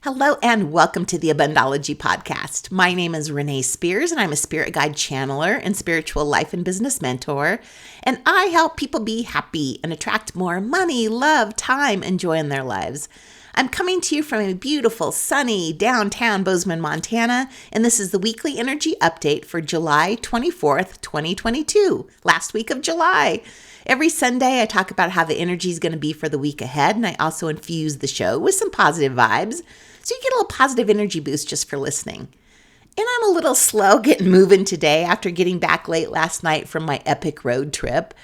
Hello and welcome to the Abundology podcast. My name is Renee Spears and I'm a spirit guide channeler and spiritual life and business mentor. And I help people be happy and attract more money, love, time, and joy in their lives. I'm coming to you from a beautiful, sunny downtown Bozeman, Montana, and this is the weekly energy update for July 24th, 2022, last week of July. Every Sunday, I talk about how the energy is going to be for the week ahead, and I also infuse the show with some positive vibes, so you get a little positive energy boost just for listening. And I'm a little slow getting moving today after getting back late last night from my epic road trip.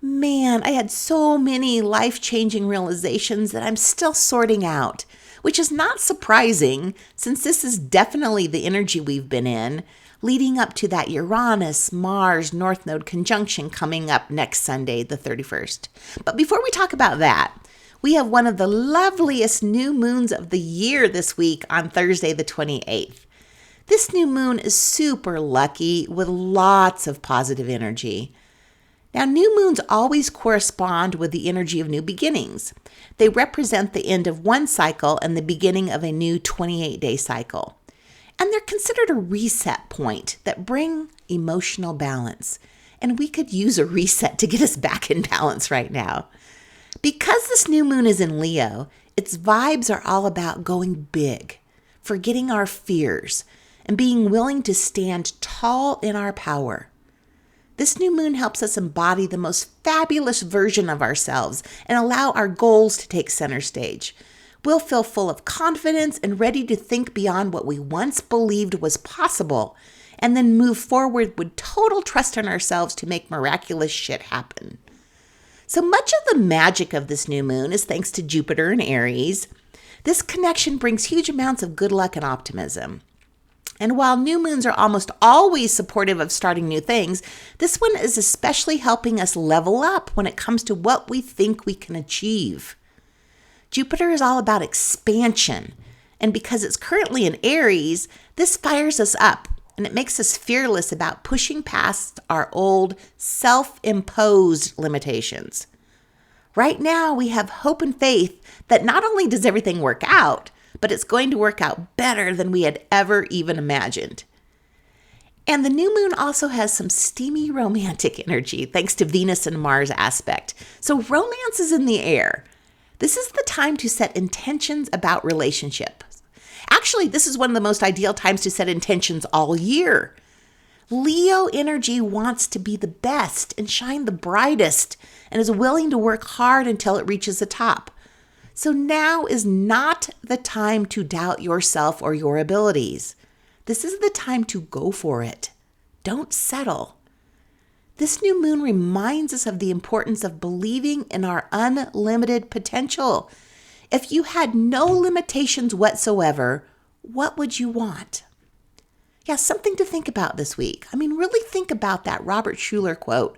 Man, I had so many life-changing realizations that I'm still sorting out, which is not surprising since this is definitely the energy we've been in, leading up to that Uranus-Mars North Node conjunction coming up next Sunday, the 31st. But before we talk about that, we have one of the loveliest new moons of the year this week on Thursday, the 28th. This new moon is super lucky with lots of positive energy. Now, new moons always correspond with the energy of new beginnings. They represent the end of one cycle and the beginning of a new 28-day cycle. And they're considered a reset point that bring emotional balance. And we could use a reset to get us back in balance right now. Because this new moon is in Leo, its vibes are all about going big, forgetting our fears, and being willing to stand tall in our power. This new moon helps us embody the most fabulous version of ourselves and allow our goals to take center stage. We'll feel full of confidence and ready to think beyond what we once believed was possible, and then move forward with total trust in ourselves to make miraculous shit happen. So much of the magic of this new moon is thanks to Jupiter and Aries. This connection brings huge amounts of good luck and optimism. And while new moons are almost always supportive of starting new things, this one is especially helping us level up when it comes to what we think we can achieve. Jupiter is all about expansion, and because it's currently in Aries, this fires us up, and it makes us fearless about pushing past our old self-imposed limitations. Right now, we have hope and faith that not only does everything work out, but it's going to work out better than we had ever even imagined. And the new moon also has some steamy romantic energy thanks to Venus and Mars aspect. So romance is in the air. This is the time to set intentions about relationships. Actually, this is one of the most ideal times to set intentions all year. Leo energy wants to be the best and shine the brightest and is willing to work hard until it reaches the top. So now is not the time to doubt yourself or your abilities. This is the time to go for it. Don't settle. This new moon reminds us of the importance of believing in our unlimited potential. If you had no limitations whatsoever, what would you want? Yeah, something to think about this week. Really think about that Robert Schuller quote.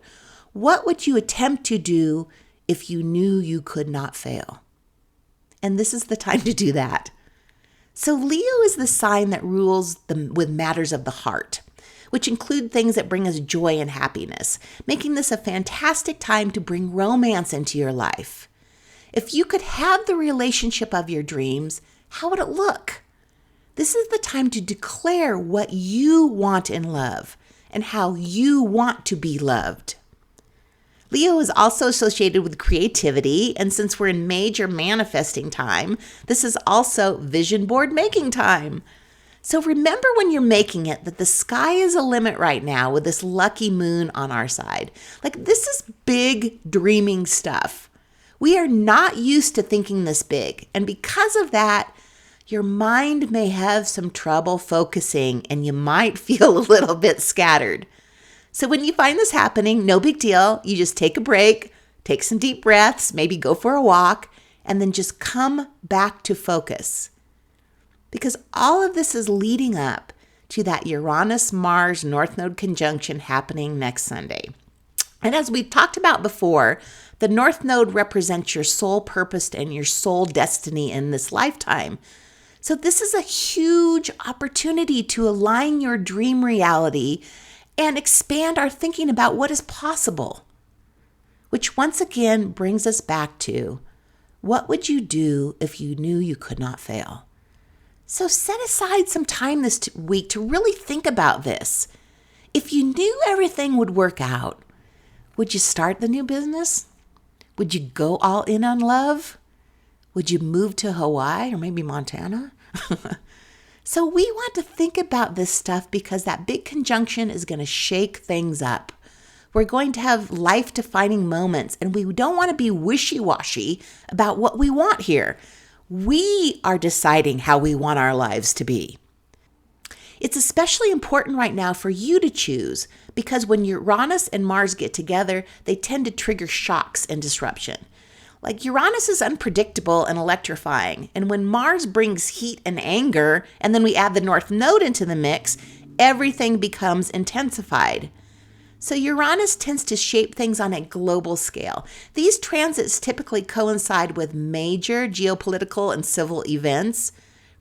What would you attempt to do if you knew you could not fail? And this is the time to do that. So Leo is the sign that rules with matters of the heart, which include things that bring us joy and happiness, making this a fantastic time to bring romance into your life. If you could have the relationship of your dreams, how would it look? This is the time to declare what you want in love and how you want to be loved. Leo is also associated with creativity, and since we're in major manifesting time, this is also vision board making time. So remember when you're making it that the sky is a limit right now with this lucky moon on our side. This is big dreaming stuff. We are not used to thinking this big, and because of that, your mind may have some trouble focusing and you might feel a little bit scattered. So when you find this happening, no big deal. You just take a break, take some deep breaths, maybe go for a walk, and then just come back to focus. Because all of this is leading up to that Uranus-Mars North Node conjunction happening next Sunday. And as we've talked about before, the North Node represents your soul purpose and your soul destiny in this lifetime. So this is a huge opportunity to align your dream reality and expand our thinking about what is possible, which once again brings us back to, what would you do if you knew you could not fail? So set aside some time this week to really think about this. If you knew everything would work out, would you start the new business? Would you go all in on love? Would you move to Hawaii or maybe Montana? So we want to think about this stuff because that big conjunction is going to shake things up. We're going to have life-defining moments, and we don't want to be wishy-washy about what we want here. We are deciding how we want our lives to be. It's especially important right now for you to choose because when Uranus and Mars get together, they tend to trigger shocks and disruption. Like Uranus is unpredictable and electrifying, and when Mars brings heat and anger, and then we add the North Node into the mix, everything becomes intensified. So Uranus tends to shape things on a global scale. These transits typically coincide with major geopolitical and civil events.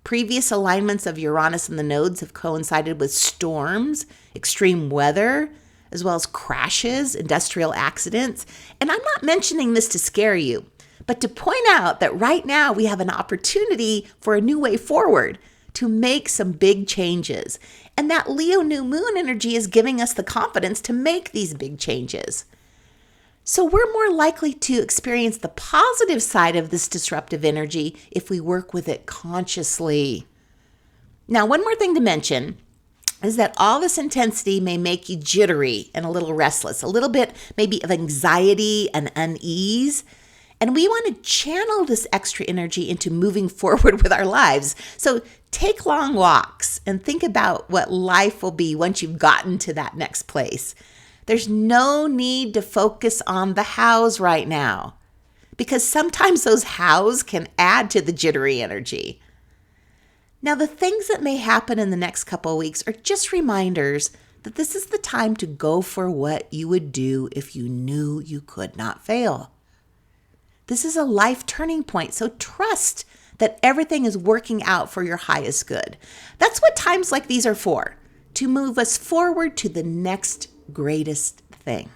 Previous alignments of Uranus and the nodes have coincided with storms, extreme weather, as well as crashes, industrial accidents. And I'm not mentioning this to scare you, but to point out that right now we have an opportunity for a new way forward to make some big changes. And that Leo new moon energy is giving us the confidence to make these big changes. So we're more likely to experience the positive side of this disruptive energy if we work with it consciously. Now, one more thing to mention is that all this intensity may make you jittery and a little restless, a little bit maybe of anxiety and unease. And we want to channel this extra energy into moving forward with our lives. So take long walks and think about what life will be once you've gotten to that next place. There's no need to focus on the hows right now because sometimes those hows can add to the jittery energy. Now, the things that may happen in the next couple of weeks are just reminders that this is the time to go for what you would do if you knew you could not fail. This is a life turning point, so trust that everything is working out for your highest good. That's what times like these are for, to move us forward to the next greatest thing.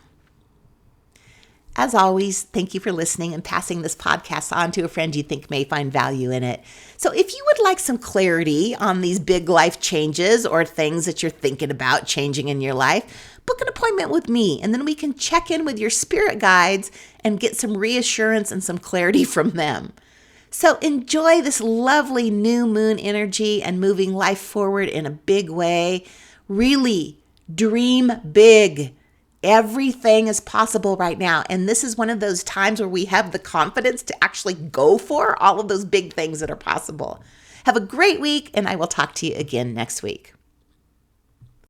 As always, thank you for listening and passing this podcast on to a friend you think may find value in it. So if you would like some clarity on these big life changes or things that you're thinking about changing in your life, book an appointment with me, and then we can check in with your spirit guides and get some reassurance and some clarity from them. So enjoy this lovely new moon energy and moving life forward in a big way. Really dream big. Everything is possible right now. And this is one of those times where we have the confidence to actually go for all of those big things that are possible. Have a great week, and I will talk to you again next week.